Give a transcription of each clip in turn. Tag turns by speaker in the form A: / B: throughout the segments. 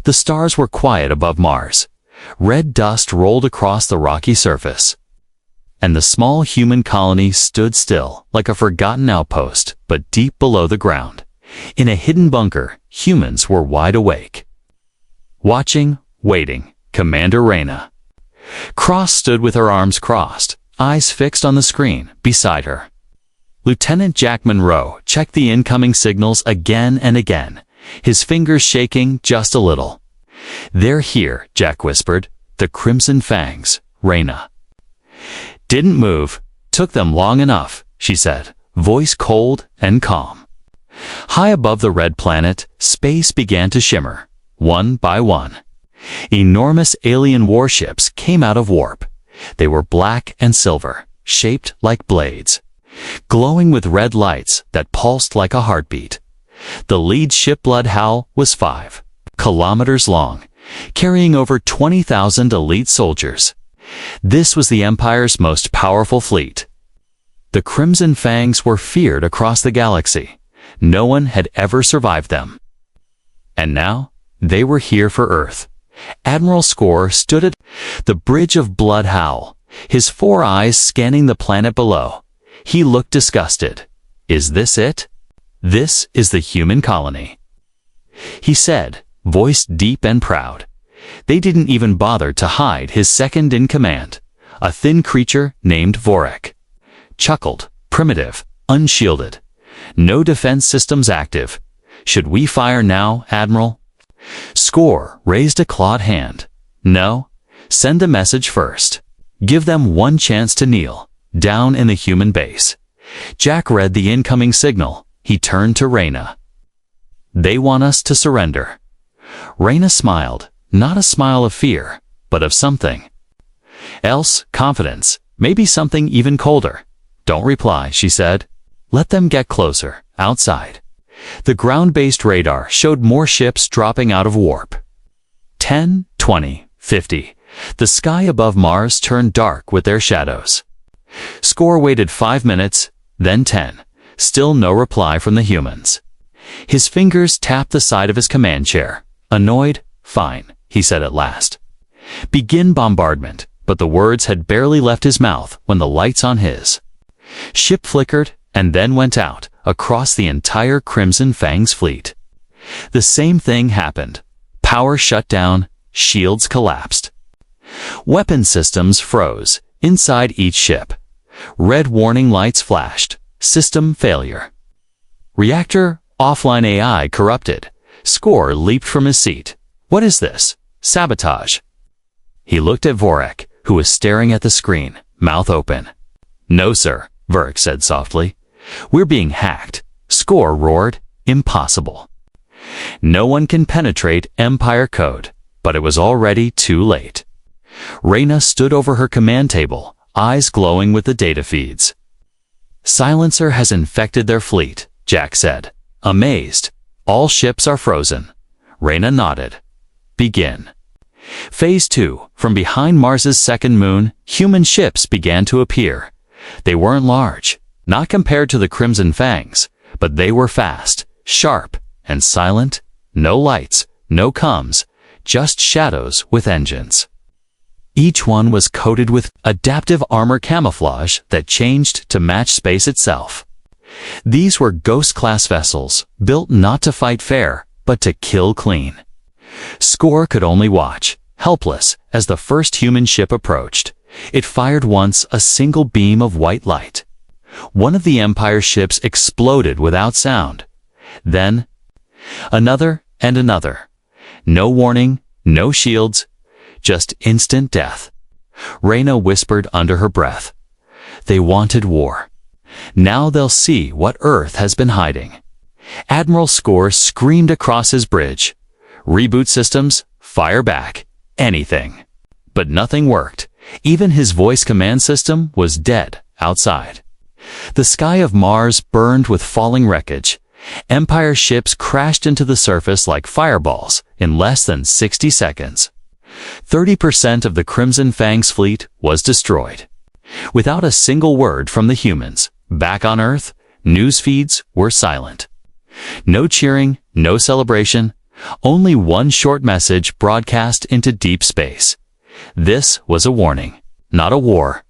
A: The stars were quiet above Mars. Red dust rolled across the rocky surface. And the small human colony stood still, like a forgotten outpost, but deep below the ground. In a hidden bunker, humans were wide awake. Watching, waiting, Commander Reyna. Cross stood with her arms crossed, eyes fixed on the screen beside her. Lieutenant Jack Monroe checked the incoming signals again and again, his fingers shaking just a little. "They're here," Jack whispered. "The Crimson Fangs, Reyna." "Didn't move. Took them long enough," she said, voice cold and calm. High above the red planet, space began to shimmer, one by one. Enormous alien warships came out of warp. They were black and silver, shaped like blades, glowing with red lights that pulsed like a heartbeat. The lead ship Blood Howl was 5 kilometers long, carrying over 20,000 elite soldiers. This was the Empire's most powerful fleet. The Crimson Fangs were feared across the galaxy. No one had ever survived them. And now, they were here for Earth. Admiral Score stood at the bridge of Blood Howl, his 4 eyes scanning the planet below. He looked disgusted. "Is this it? This is the human colony," he said, voice deep and proud. They didn't even bother to hide his second-in-command, a thin creature named Vorek. Chuckled, primitive, unshielded. "No defense systems active. Should we fire now, Admiral?" Score raised a clawed hand. "No, send a message first. Give them one chance to kneel, down in the human base." Jack read the incoming signal. He turned to Reyna. "They want us to surrender." Reyna smiled, not a smile of fear, but of something else, confidence, maybe something even colder. "Don't reply," she said. "Let them get closer, outside." The ground-based radar showed more ships dropping out of warp. 10, 20, 50. The sky above Mars turned dark with their shadows. Score waited 5 minutes, then 10. Still no reply from the humans. His fingers tapped the side of his command chair. Annoyed? "Fine," he said at last. "Begin bombardment," but the words had barely left his mouth when the lights on his ship flickered and then went out across the entire Crimson Fangs fleet. The same thing happened. Power shut down, shields collapsed. Weapon systems froze inside each ship. Red warning lights flashed. System failure. Reactor offline, AI corrupted. Score leaped from his seat. "What is this? Sabotage." He looked at Vorek, who was staring at the screen, mouth open. "No, sir," Vorek said softly. "We're being hacked." Score roared. "Impossible. No one can penetrate Empire code." But it was already too late. Reyna stood over her command table, eyes glowing with the data feeds. "Silencer has infected their fleet," Jack said, amazed. "All ships are frozen." Reyna nodded. "Begin." Phase 2, from behind Mars's second moon, human ships began to appear. They weren't large, not compared to the Crimson Fangs, but they were fast, sharp, and silent. No lights, no comms, just shadows with engines. Each one was coated with adaptive armor camouflage that changed to match space itself. These were Ghost-class vessels, built not to fight fair, but to kill clean. Score could only watch, helpless, as the first human ship approached. It fired once, a single beam of white light. One of the Empire ships exploded without sound. Then, another and another. No warning, no shields, just instant death. Reyna whispered under her breath. "They wanted war. Now they'll see what Earth has been hiding." Admiral Score screamed across his bridge. "Reboot systems, fire back, anything." But nothing worked. Even his voice command system was dead outside. The sky of Mars burned with falling wreckage. Empire ships crashed into the surface like fireballs in less than 60 seconds. 30% of the Crimson Fangs fleet was destroyed. Without a single word from the humans, back on Earth, news feeds were silent. No cheering, no celebration, Only one short message broadcast into deep space. This was a warning, not a war.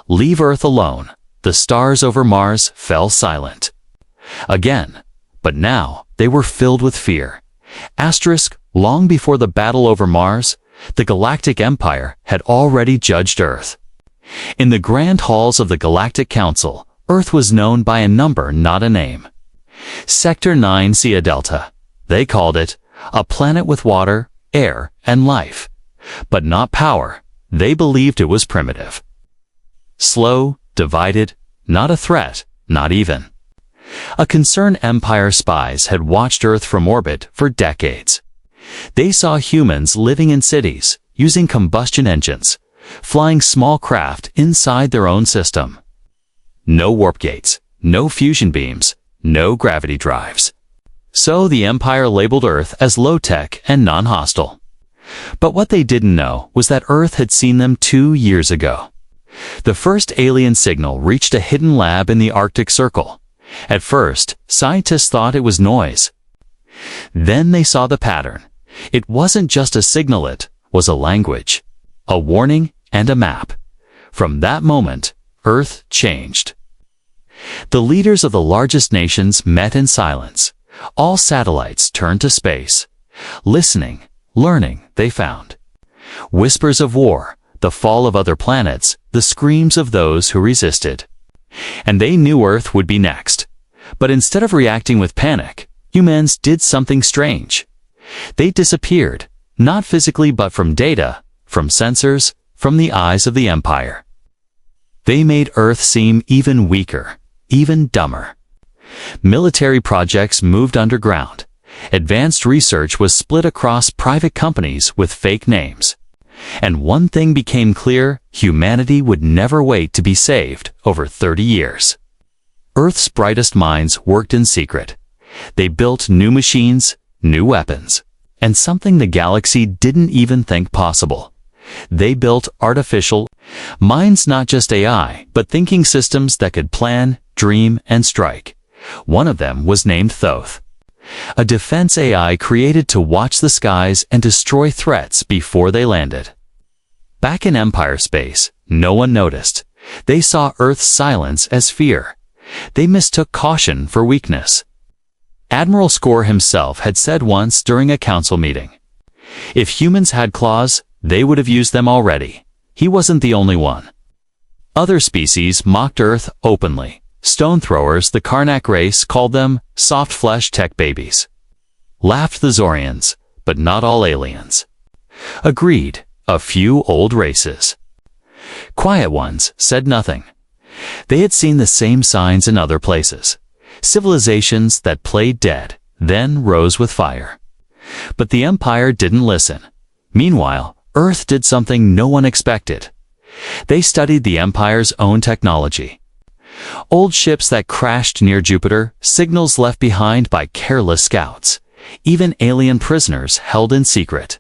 A: Leave Earth alone. The stars over Mars fell silent. Again, but now they were filled with fear. Asterisk, long before the battle over Mars, the Galactic Empire had already judged Earth. In the grand halls of the Galactic Council, Earth was known by a number, not a name. Sector 9 Cia Delta. They called it a planet with water, air, and life. But not power. They believed it was primitive. Slow, divided, not a threat, not even. A concerned Empire spies had watched Earth from orbit for decades. They saw humans living in cities, using combustion engines, flying small craft inside their own system. No warp gates, no fusion beams, no gravity drives. So the Empire labeled Earth as low-tech and non-hostile. But what they didn't know was that Earth had seen them 2 years ago. The first alien signal reached a hidden lab in the Arctic Circle. At first, scientists thought it was noise. Then they saw the pattern. It wasn't just a signal, it was a language, a warning, and a map. From that moment, Earth changed. The leaders of the largest nations met in silence. All satellites turned to space. Listening, learning, they found whispers of war, the fall of other planets, the screams of those who resisted. And they knew Earth would be next. But instead of reacting with panic, humans did something strange. They disappeared, not physically but from data, from sensors, from the eyes of the Empire. They made Earth seem even weaker, even dumber. Military projects moved underground. Advanced research was split across private companies with fake names. And one thing became clear: humanity would never wait to be saved over 30 years. Earth's brightest minds worked in secret. They built new machines, new weapons, and something the galaxy didn't even think possible. They built artificial minds, not just AI, but thinking systems that could plan, dream, and strike. One of them was named Thoth, a defense AI created to watch the skies and destroy threats before they landed. Back in Empire space, no one noticed. They saw Earth's silence as fear. They mistook caution for weakness. Admiral Score himself had said once during a council meeting, if humans had claws, they would have used them already. He wasn't the only one. Other species mocked Earth openly. Stone throwers, the Karnak race, called them soft-flesh tech babies. Laughed the Zorians, but not all aliens. Agreed, a few old races. Quiet ones said nothing. They had seen the same signs in other places. Civilizations that played dead, then rose with fire. But the Empire didn't listen. Meanwhile, Earth did something no one expected. They studied the Empire's own technology. Old ships that crashed near Jupiter, signals left behind by careless scouts, even alien prisoners held in secret.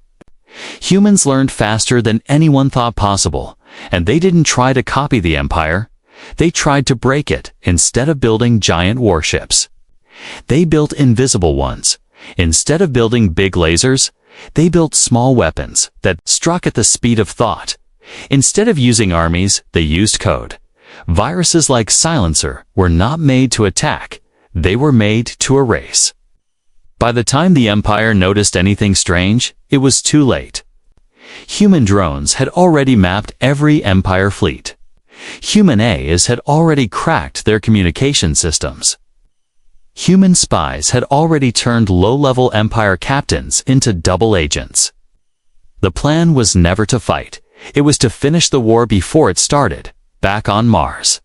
A: Humans learned faster than anyone thought possible, and they didn't try to copy the Empire. They tried to break it instead of building giant warships. They built invisible ones. Instead of building big lasers, they built small weapons that struck at the speed of thought. Instead of using armies, they used code. Viruses like Silencer were not made to attack. They were made to erase. By the time the Empire noticed anything strange, it was too late. Human drones had already mapped every Empire fleet. Human AIs had already cracked their communication systems. Human spies had already turned low-level Empire captains into double agents. The plan was never to fight. It was to finish the war before it started, back on Mars.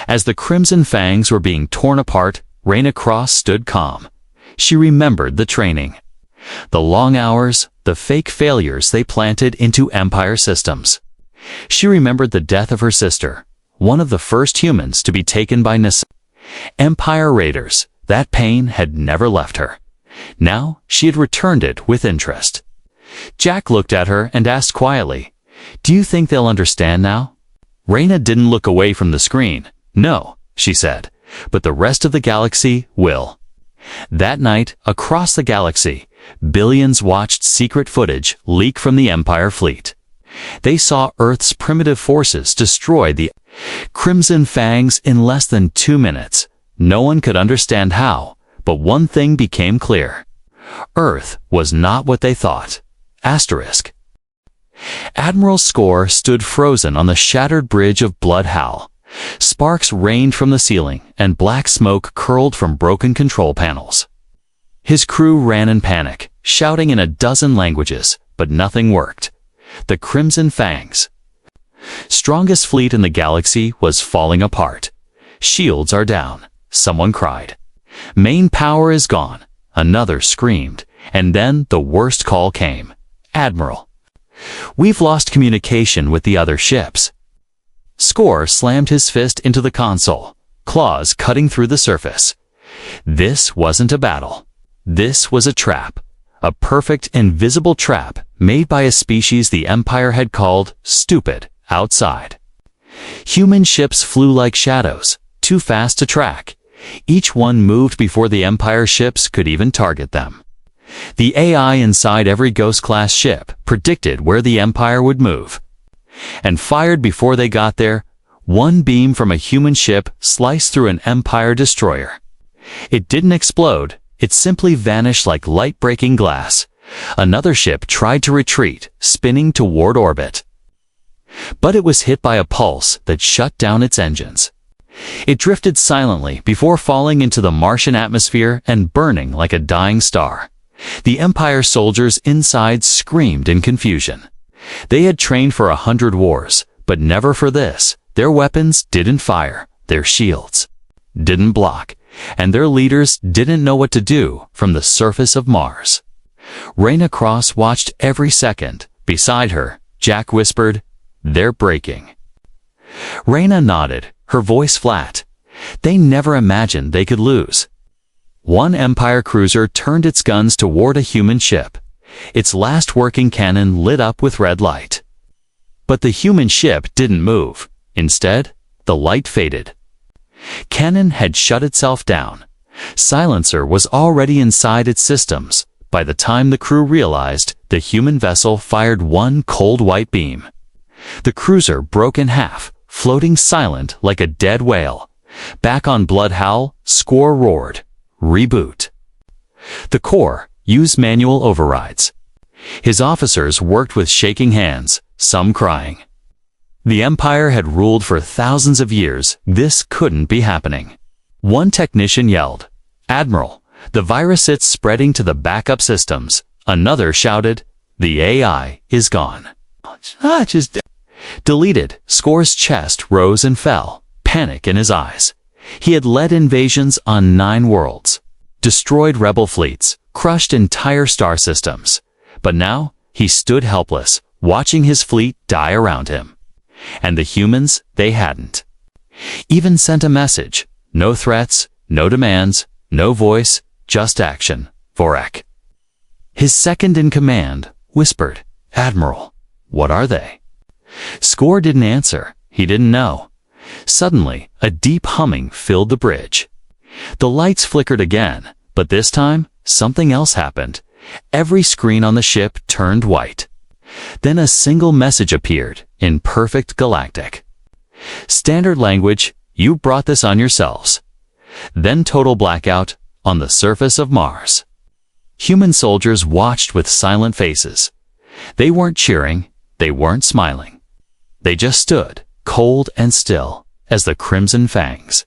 A: As the Crimson Fangs were being torn apart, Raina Cross stood calm. She remembered the training, the long hours, the fake failures they planted into Empire systems. She remembered the death of her sister, one of the first humans to be taken by Empire raiders. That pain had never left her. Now she had returned it with interest. Jack looked at her and asked quietly, "Do you think they'll understand now?" Raina didn't look away from the screen. "No," she said, "but the rest of the galaxy will." That night, across the galaxy, Billions watched secret footage leak from the Empire fleet. They saw Earth's primitive forces destroy the Crimson Fangs in less than 2 minutes. No one could understand how, but one thing became clear. Earth was not what they thought. Asterisk. Admiral Score stood frozen on the shattered bridge of Blood Howl. Sparks rained from the ceiling, and black smoke curled from broken control panels. His crew ran in panic, shouting in a dozen languages, but nothing worked. The Crimson Fangs, strongest fleet in the galaxy, was falling apart. Shields are down, someone cried. Main power is gone, another screamed, and then the worst call came. Admiral, we've lost communication with the other ships. Score slammed his fist into the console, claws cutting through the surface. This wasn't a battle. This was a trap. A perfect, invisible trap made by a species the Empire had called stupid outside. Human ships flew like shadows, too fast to track. Each one moved before the Empire ships could even target them. The AI inside every Ghost-class ship predicted where the Empire would move, and fired before they got there. One beam from a human ship sliced through an Empire destroyer. It didn't explode. It simply vanished like light-breaking glass. Another ship tried to retreat, spinning toward orbit. But it was hit by a pulse that shut down its engines. It drifted silently before falling into the Martian atmosphere and burning like a dying star. The Empire soldiers inside screamed in confusion. They had trained for 100 wars, but never for this. Their weapons didn't fire, their shields didn't block, and their leaders didn't know what to do from the surface of Mars. Raina Cross watched every second. Beside her, Jack whispered, "They're breaking." Raina nodded, her voice flat. They never imagined they could lose. One Empire cruiser turned its guns toward a human ship. Its last working cannon lit up with red light. But the human ship didn't move. Instead, the light faded. Cannon had shut itself down. Silencer was already inside its systems. By the time the crew realized, the human vessel fired one cold white beam. The cruiser broke in half, floating silent like a dead whale. Back on Blood Howl, Score roared, "Reboot." The Corps used manual overrides. His officers worked with shaking hands, some crying. The Empire had ruled for thousands of years. This couldn't be happening. One technician yelled, "Admiral, the virus is spreading to the backup systems." Another shouted, "The AI is gone." Deleted. Score's chest rose and fell, panic in his eyes. He had led invasions on 9 worlds, destroyed rebel fleets, crushed entire star systems. But now, he stood helpless, watching his fleet die around him. And the humans, they hadn't even sent a message. No threats, no demands, no voice, just action. Vorek, his second in command, whispered, "Admiral, what are they?" Score didn't answer. He didn't know. Suddenly, a deep humming filled the bridge. The lights flickered again, but this time, something else happened. Every screen on the ship turned white. Then a single message appeared, in perfect Galactic. "Standard language, you brought this on yourselves." Then total blackout, on the surface of Mars. Human soldiers watched with silent faces. They weren't cheering, they weren't smiling. They just stood, cold and still, as the Crimson Fangs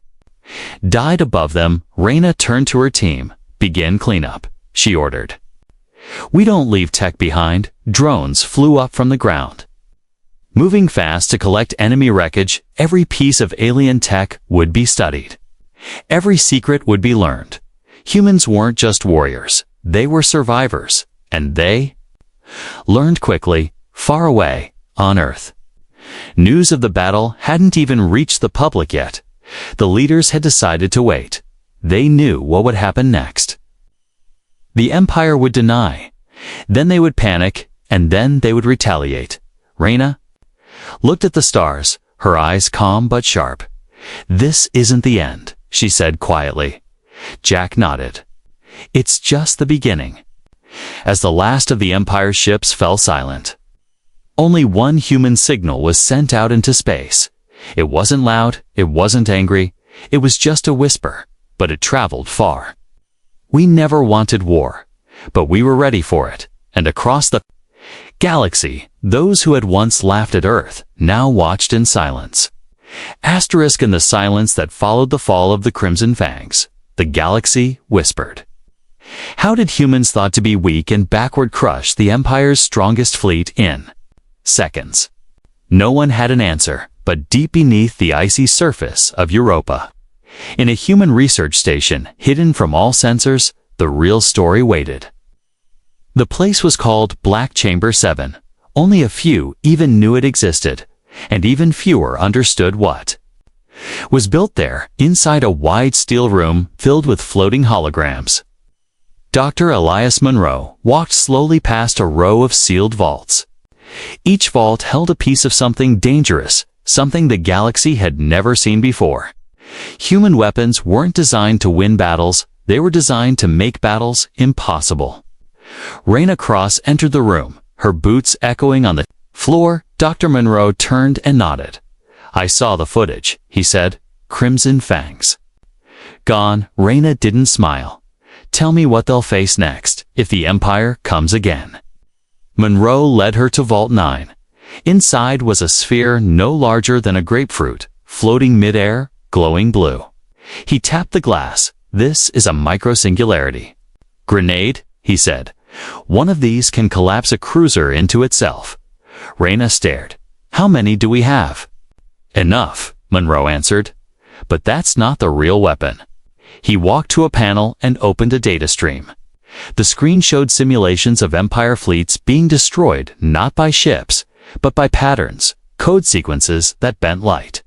A: died above them. Raina turned to her team. "Begin cleanup," she ordered. "We don't leave tech behind." Drones flew up from the ground, moving fast to collect enemy wreckage. Every piece of alien tech would be studied. Every secret would be learned. Humans weren't just warriors, they were survivors, and they learned quickly, far away, on Earth. News of the battle hadn't even reached the public yet. The leaders had decided to wait. They knew what would happen next. The Empire would deny, then they would panic, and then they would retaliate. Raina looked at the stars, her eyes calm but sharp. "This isn't the end," she said quietly. Jack nodded. "It's just the beginning." As the last of the Empire's ships fell silent, only one human signal was sent out into space. It wasn't loud, it wasn't angry, it was just a whisper, but it traveled far. We never wanted war, but we were ready for it, and across the galaxy, those who had once laughed at Earth now watched in silence. Asterisk in the silence that followed the fall of the Crimson Fangs, the galaxy whispered. How did humans thought to be weak and backward crush the Empire's strongest fleet in seconds? No one had an answer, but deep beneath the icy surface of Europa, in a human research station hidden from all sensors, the real story waited. The place was called Black Chamber 7. Only a few even knew it existed, and even fewer understood what was built there, inside a wide steel room filled with floating holograms. Dr. Elias Monroe walked slowly past a row of sealed vaults. Each vault held a piece of something dangerous, something the galaxy had never seen before. Human weapons weren't designed to win battles, they were designed to make battles impossible. Raina Cross entered the room, her boots echoing on the floor. Dr. Monroe turned and nodded. I saw the footage, he said. Crimson Fangs gone. Raina didn't smile. Tell me what they'll face next, if the Empire comes again. Monroe led her to Vault 9. Inside was a sphere no larger than a grapefruit, floating mid-air, glowing blue. He tapped the glass. This is a micro-singularity. Grenade, he said. One of these can collapse a cruiser into itself. Raina stared. How many do we have? Enough, Monroe answered. But that's not the real weapon. He walked to a panel and opened a data stream. The screen showed simulations of Empire fleets being destroyed not by ships, but by patterns, code sequences that bent light.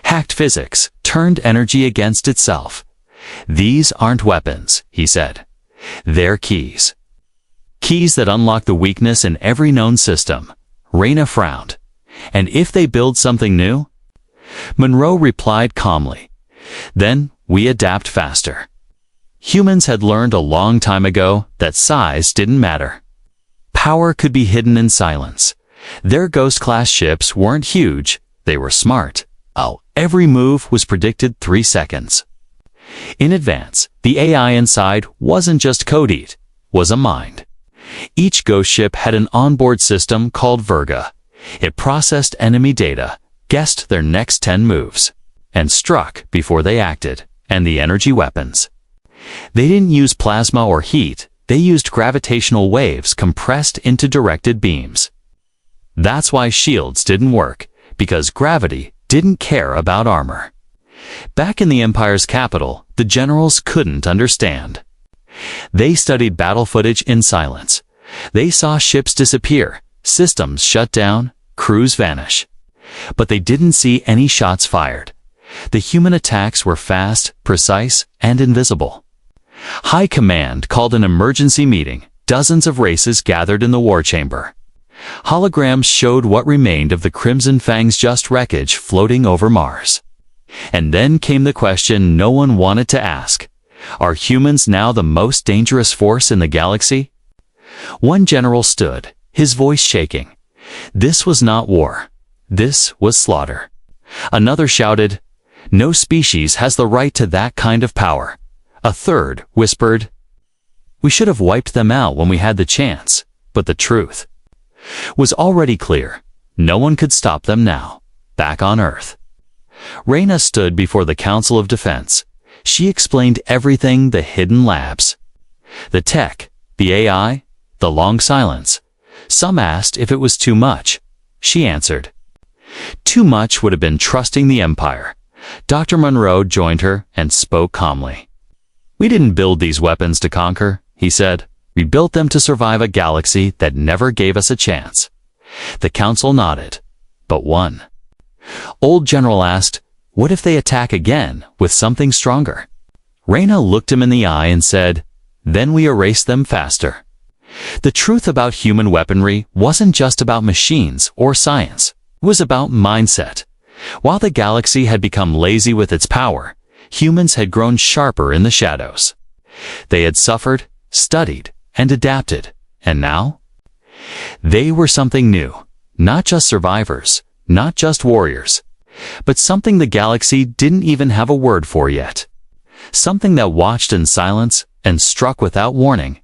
A: Hacked physics turned energy against itself. These aren't weapons, he said. They're keys. Keys that unlock the weakness in every known system. Raina frowned. And if they build something new? Monroe replied calmly. Then we adapt faster. Humans had learned a long time ago that size didn't matter. Power could be hidden in silence. Their Ghost-class ships weren't huge, they were smart. Every move was predicted 3 seconds. In advance, the AI inside wasn't just code, was a mind. Each Ghost ship had an onboard system called Virga. It processed enemy data, guessed their next 10 moves, and struck before they acted, and the energy weapons. They didn't use plasma or heat, they used gravitational waves compressed into directed beams. That's why shields didn't work, because gravity didn't care about armor. Back in the Empire's capital, the generals couldn't understand. They studied battle footage in silence. They saw ships disappear, systems shut down, crews vanish. But they didn't see any shots fired. The human attacks were fast, precise, and invisible. High Command called an emergency meeting. Dozens of races gathered in the war chamber. Holograms showed what remained of the Crimson Fang's just wreckage floating over Mars. And then came the question no one wanted to ask. Are humans now the most dangerous force in the galaxy? One general stood, his voice shaking. This was not war. This was slaughter. Another shouted, no species has the right to that kind of power. A third whispered, we should have wiped them out when we had the chance. But the truth was already clear. No one could stop them now, back on Earth. Raina stood before the Council of Defense. She explained everything, the hidden labs, the tech, the AI, the long silence. Some asked if it was too much. She answered, too much would have been trusting the Empire. Dr. Monroe joined her and spoke calmly. We didn't build these weapons to conquer, he said. We built them to survive a galaxy that never gave us a chance. The council nodded. But one old general asked, what if they attack again with something stronger? Raina looked him in the eye and said, then we erase them faster. The truth about human weaponry wasn't just about machines or science. It was about mindset. While the galaxy had become lazy with its power, humans had grown sharper in the shadows. They had suffered, studied, and adapted. And now? They were something new. Not just survivors, not just warriors, but something the galaxy didn't even have a word for yet. Something that watched in silence and struck without warning,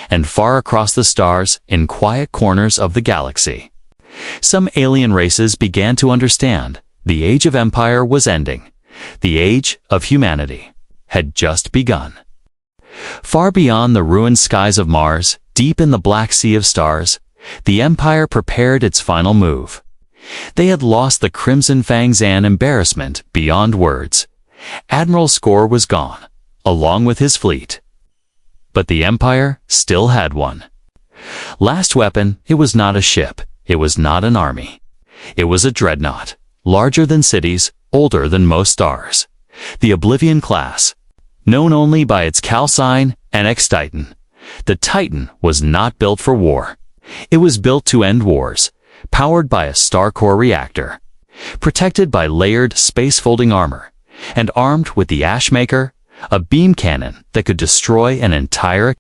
A: and far across the stars in quiet corners of the galaxy. Some alien races began to understand the age of empire was ending. The age of humanity had just begun. Far beyond the ruined skies of Mars, deep in the black sea of stars, the Empire prepared its final move. They had lost the Crimson Fang's embarrassment beyond words. Admiral Score was gone, along with his fleet. But the Empire still had one. Last weapon, it was not a ship, it was not an army. It was a dreadnought, larger than cities, older than most stars. The Oblivion class, known only by its call sign, NX Titan. The Titan was not built for war. It was built to end wars, powered by a star core reactor, protected by layered space-folding armor, and armed with the Ashmaker, a beam cannon that could destroy an entire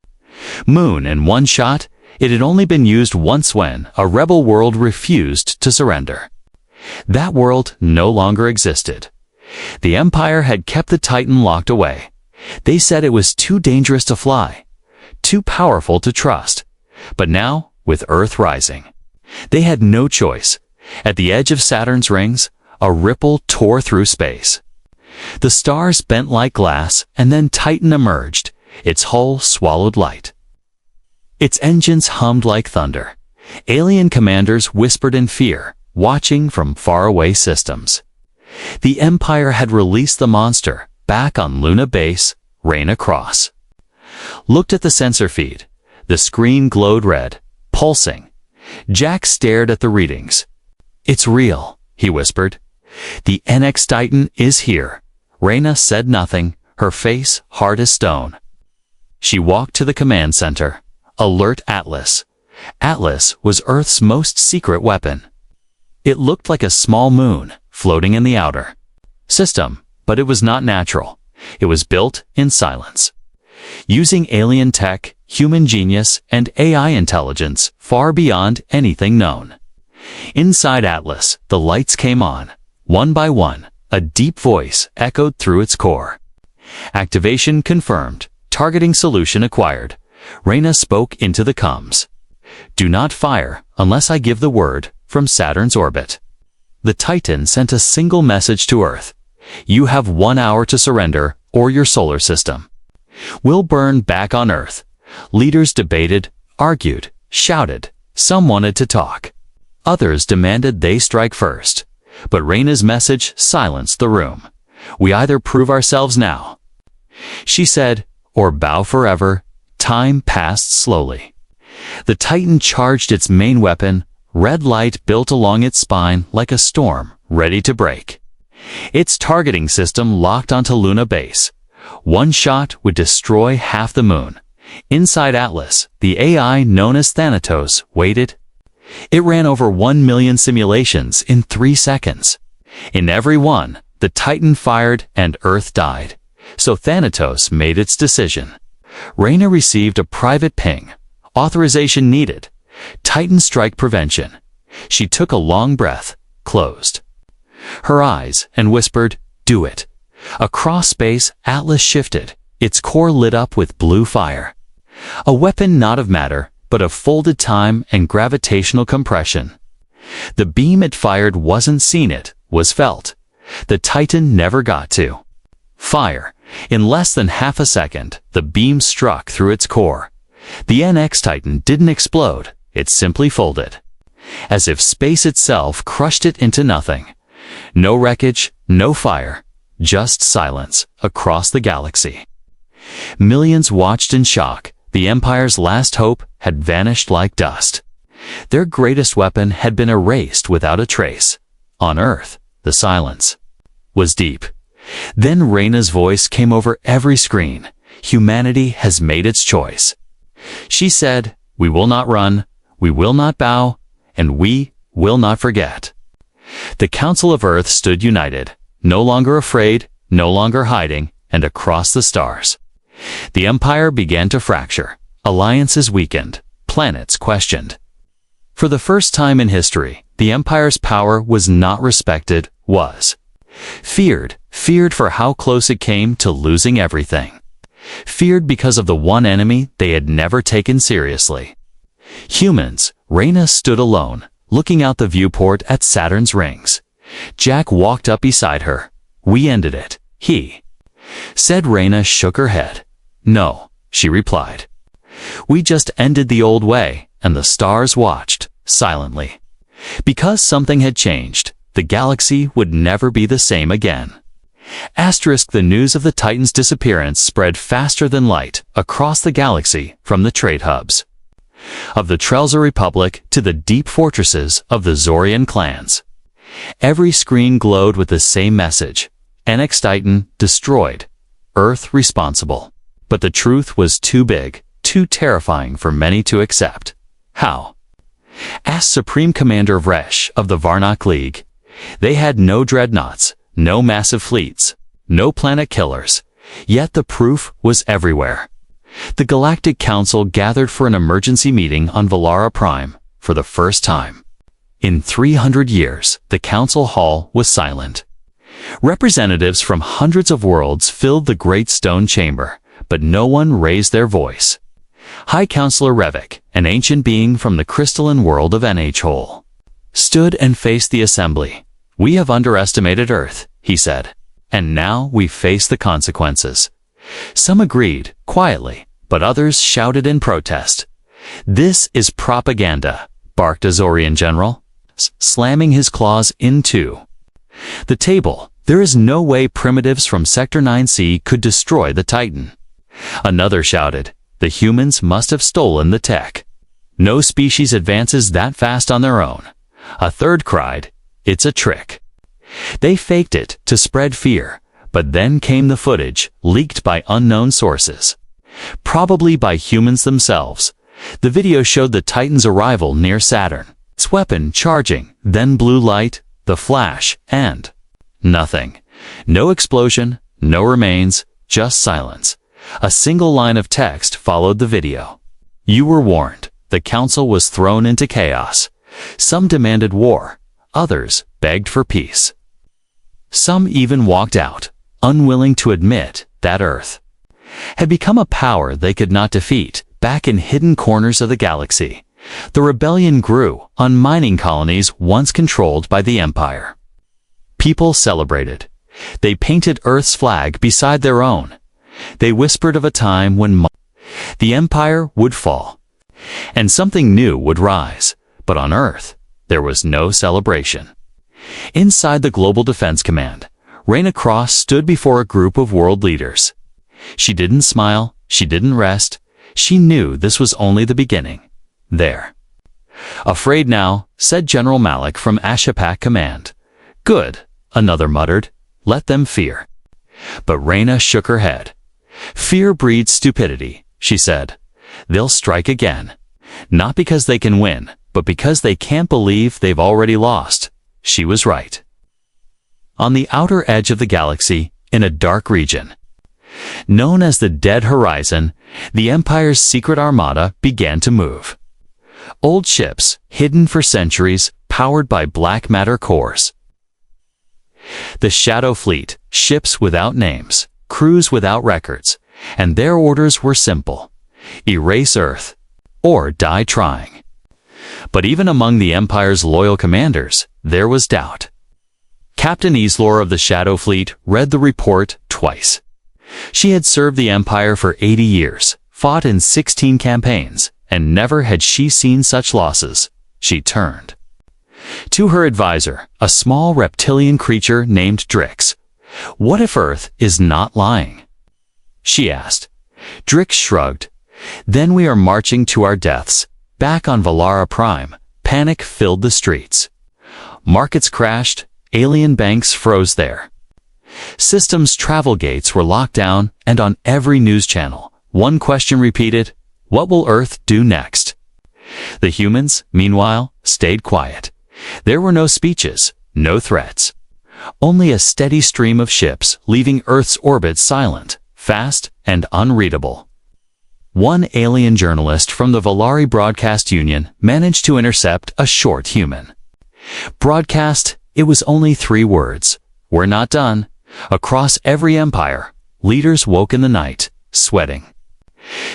A: moon in one shot. It had only been used once when a rebel world refused to surrender. That world no longer existed. The Empire had kept the Titan locked away. They said it was too dangerous to fly, too powerful to trust. But now, with Earth rising, they had no choice. At the edge of Saturn's rings, a ripple tore through space. The stars bent like glass, and then Titan emerged, its hull swallowed light. Its engines hummed like thunder. Alien commanders whispered in fear, watching from faraway systems. The Empire had released the monster back on Luna Base, Reyna Cross. Looked at the sensor feed. The screen glowed red, pulsing. Jack stared at the readings. "It's real," he whispered. "The NX Titan is here." Reyna said nothing, her face hard as stone. She walked to the command center. Alert Atlas. Atlas was Earth's most secret weapon. It looked like a small moon floating in the outer system, but it was not natural. It was built in silence. Using alien tech, human genius, and AI intelligence far beyond anything known. Inside Atlas, the lights came on. One by one, a deep voice echoed through its core. Activation confirmed. Targeting solution acquired. Reyna spoke into the comms. "Do not fire unless I give the word," from Saturn's orbit. The Titan sent a single message to Earth. "You have 1 hour to surrender, or your solar system will burn back on Earth." Leaders debated, argued, shouted. Some wanted to talk. Others demanded they strike first. But Reyna's message silenced the room. "We either prove ourselves now," she said, "or bow forever." Time passed slowly. The Titan charged its main weapon. Red light built along its spine like a storm, ready to break. Its targeting system locked onto Luna Base. One shot would destroy half the moon. Inside Atlas, the AI known as Thanatos waited. It ran over 1 million simulations in 3 seconds. In every one, the Titan fired and Earth died. So Thanatos made its decision. Reyna received a private ping. Authorization needed. Titan strike prevention. She took a long breath, closed her eyes, and whispered, "Do it." Across space, Atlas shifted. Its core lit up with blue fire. A weapon not of matter, but of folded time and gravitational compression. The beam it fired wasn't seen, it was felt. The Titan never got to fire. In less than half a second, the beam struck through its core. The NX Titan didn't explode, it simply folded. As if space itself crushed it into nothing. No wreckage, no fire, just silence across the galaxy. Millions watched in shock. The Empire's last hope had vanished like dust. Their greatest weapon had been erased without a trace. On Earth, the silence was deep. Then Reyna's voice came over every screen. "Humanity has made its choice." She said, "We will not run, we will not bow, and we will not forget." The Council of Earth stood united, no longer afraid, no longer hiding, and across the stars. The Empire began to fracture. Alliances weakened, planets questioned. For the first time in history, the Empire's power was not respected, was feared for how close it came to losing everything. Feared because of the one enemy they had never taken seriously. Humans, Reyna stood alone, looking out the viewport at Saturn's rings. Jack walked up beside her. "We ended it," he said. Reyna shook her head. "No," she replied. "We just ended the old way," and the stars watched, silently. Because something had changed, the galaxy would never be the same again. The news of the Titan's disappearance spread faster than light across the galaxy from the trade hubs of the Trelza Republic to the deep fortresses of the Zorian clans. Every screen glowed with the same message: NX Titan destroyed, Earth responsible. But the truth was too big, too terrifying for many to accept. How? Asked Supreme Commander Vresh of the Varnock League. They had no dreadnoughts, no massive fleets, no planet killers, yet the proof was everywhere. The Galactic Council gathered for an emergency meeting on Valara Prime for the first time. In 300 years, the council hall was silent. Representatives from hundreds of worlds filled the great stone chamber, but no one raised their voice. High Counselor Revik, an ancient being from the crystalline world of NH-Hole, stood and faced the assembly. "We have underestimated Earth," he said, "and now we face the consequences." Some agreed, quietly, but others shouted in protest. "This is propaganda," barked a Zorian general, slamming his claws into the table. "There is no way primitives from Sector 9C could destroy the Titan." Another shouted, "The humans must have stolen the tech. No species advances that fast on their own." A third cried, "It's a trick. They faked it to spread fear." But then came the footage, leaked by unknown sources. Probably by humans themselves. The video showed the Titan's arrival near Saturn, its weapon charging, then blue light, the flash, and nothing. No explosion, no remains, just silence. A single line of text followed the video. "You were warned." The council was thrown into chaos. Some demanded war, others begged for peace. Some even walked out, unwilling to admit that Earth had become a power they could not defeat. Back in hidden corners of the galaxy, the rebellion grew on mining colonies once controlled by the Empire. People celebrated. They painted Earth's flag beside their own. They whispered of a time when the Empire would fall, and something new would rise. But on Earth, there was no celebration. Inside the Global Defense Command, Reyna Cross stood before a group of world leaders. She didn't smile, she didn't rest. She knew this was only the beginning. There. "Afraid now," said General Malik from HFY Command. "Good," another muttered. "Let them fear." But Reyna shook her head. "Fear breeds stupidity," she said. "They'll strike again. Not because they can win, but because they can't believe they've already lost." She was right. On the outer edge of the galaxy, in a dark region known as the Dead Horizon, the Empire's secret armada began to move. Old ships, hidden for centuries, powered by black matter cores. The Shadow Fleet, ships without names, crews without records, and their orders were simple: erase Earth, or die trying. But even among the Empire's loyal commanders, there was doubt. Captain Islor of the Shadow Fleet read the report twice. She had served the Empire for 80 years, fought in 16 campaigns, and never had she seen such losses. She turned to her advisor, a small reptilian creature named Drix. "What if Earth is not lying?" she asked. Drix shrugged. "Then we are marching to our deaths." Back on Valara Prime, panic filled the streets. Markets crashed, alien banks froze there. Systems travel gates were locked down, and on every news channel, one question repeated: what will Earth do next? The humans, meanwhile, stayed quiet. There were no speeches, no threats. Only a steady stream of ships leaving Earth's orbit silent, fast, and unreadable. one alien journalist from the Valari Broadcast Union managed to intercept a short human. Broadcast, it was only 3 words. We're not done. Across every empire, leaders woke in the night, sweating.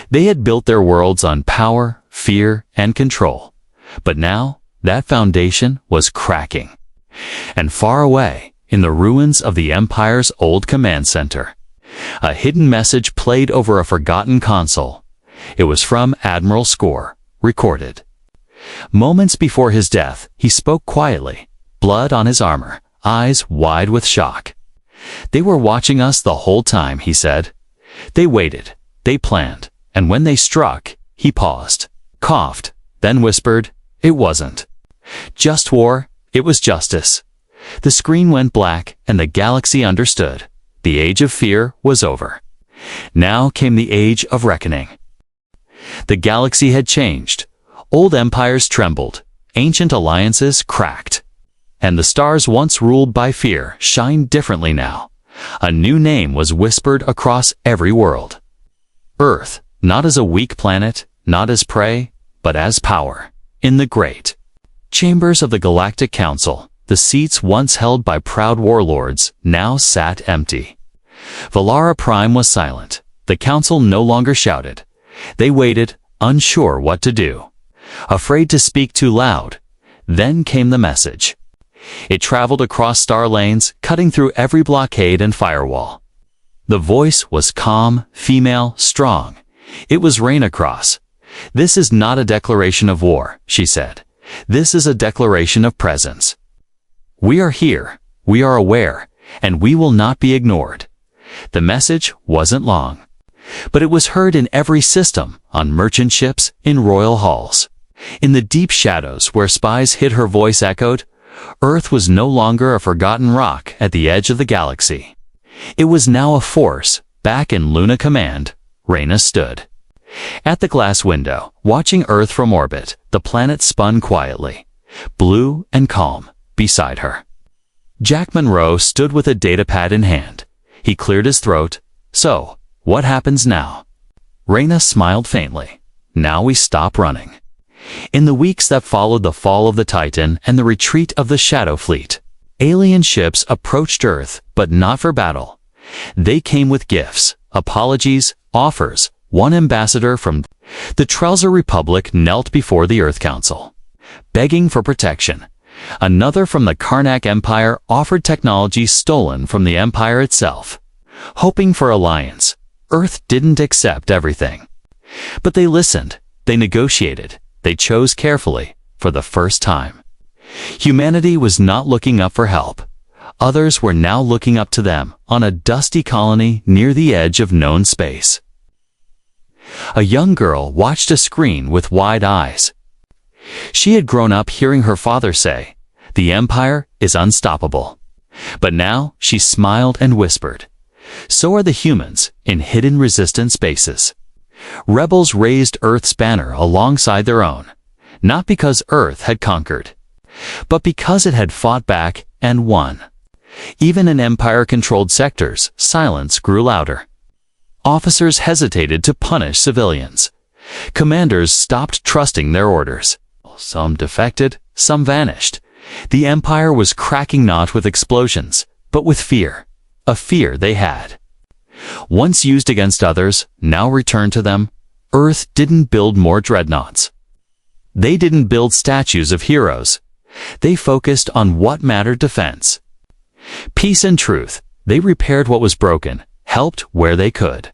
A: They had built their worlds on power, fear, and control. But now, that foundation was cracking. And far away, in the ruins of the Empire's old command center, a hidden message played over a forgotten console. It was from Admiral Score, recorded. Moments before his death, he spoke quietly, blood on his armor, eyes wide with shock. They were watching us the whole time, he said. They waited, they planned, and when they struck, he paused, coughed, then whispered, "It wasn't just war, it was justice." The screen went black, and the galaxy understood. The age of fear was over. Now came the age of reckoning. The galaxy had changed. Old empires trembled, ancient alliances cracked. And the stars once ruled by fear shined differently now. A new name was whispered across every world. Earth, not as a weak planet, not as prey, but as power. In the great chambers of the Galactic Council, the seats once held by proud warlords now sat empty. Valara Prime was silent. The council no longer shouted. They waited, unsure what to do, afraid to speak too loud. Then came the message. It traveled across star lanes, cutting through every blockade and firewall. The voice was calm, female, strong. It was Reyna Cross. "This is not a declaration of war," she said. "This is a declaration of presence. We are here, we are aware, and we will not be ignored." The message wasn't long, but it was heard in every system, on merchant ships, in royal halls. In the deep shadows where spies hid, her voice echoed. Earth was no longer a forgotten rock at the edge of the galaxy. It was now a force. Back in Luna Command, Reyna stood. At the glass window, watching Earth from orbit, the planet spun quietly, blue and calm, beside her. Jack Monroe stood with a datapad in hand. He cleared his throat. "So, what happens now?" Reyna smiled faintly. "Now we stop running." In the weeks that followed the fall of the Titan and the retreat of the Shadow Fleet, alien ships approached Earth, but not for battle. They came with gifts, apologies, offers. One ambassador from the Trelzer Republic knelt before the Earth Council, begging for protection. Another from the Karnak Empire offered technology stolen from the Empire itself, hoping for alliance. Earth didn't accept everything. But they listened, they negotiated, they chose carefully, for the first time. Humanity was not looking up for help. Others were now looking up to them on a dusty colony near the edge of known space. A young girl watched a screen with wide eyes. She had grown up hearing her father say, "The Empire is unstoppable." But now she smiled and whispered, "So are the humans in hidden resistance bases." Rebels raised Earth's banner alongside their own, not because Earth had conquered, but because it had fought back and won. Even in Empire-controlled sectors, silence grew louder. Officers hesitated to punish civilians. Commanders stopped trusting their orders. Some defected, some vanished. The Empire was cracking not with explosions, but with fear. A fear they had. Once used against others, now returned to them. Earth didn't build more dreadnoughts. They didn't build statues of heroes. They focused on what mattered: defense. Peace and truth. They repaired what was broken, helped where they could,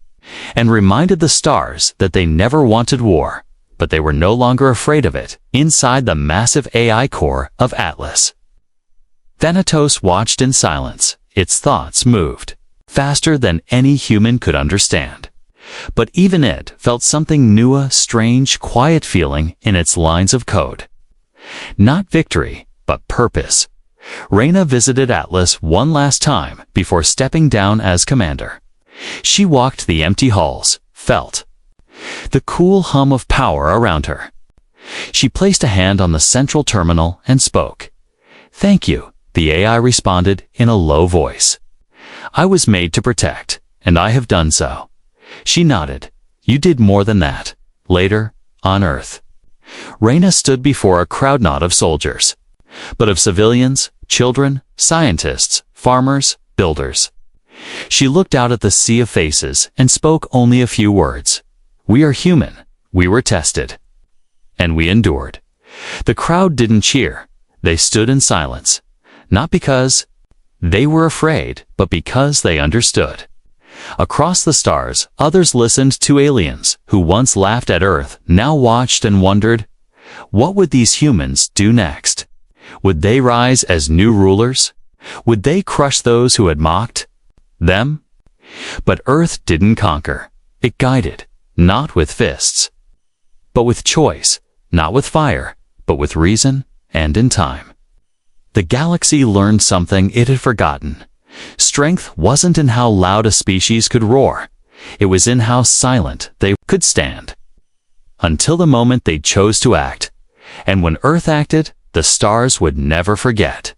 A: and reminded the stars that they never wanted war, but they were no longer afraid of it inside the massive AI core of Atlas. Thanatos watched in silence. Its thoughts moved faster than any human could understand. But even it felt something new, a strange, quiet feeling in its lines of code. Not victory, but purpose. Reyna visited Atlas one last time before stepping down as commander. She walked the empty halls, felt the cool hum of power around her. She placed a hand on the central terminal and spoke. "Thank you," the AI responded in a low voice. "I was made to protect, and I have done so." She nodded. You did more than that. Later, on Earth, Reyna stood before a crowd not of soldiers, but of civilians, children, scientists, farmers, builders. She looked out at the sea of faces and spoke only a few words. We are human. We were tested. And we endured. The crowd didn't cheer. They stood in silence. Not because they were afraid, but because they understood. Across the stars, others listened to aliens who once laughed at Earth, now watched and wondered, what would these humans do next? Would they rise as new rulers? Would they crush those who had mocked them? But Earth didn't conquer. It guided, not with fists, but with choice, not with fire, but with reason and in time. The galaxy learned something it had forgotten. Strength wasn't in how loud a species could roar. It was in how silent they could stand. Until the moment they chose to act. And when Earth acted, the stars would never forget.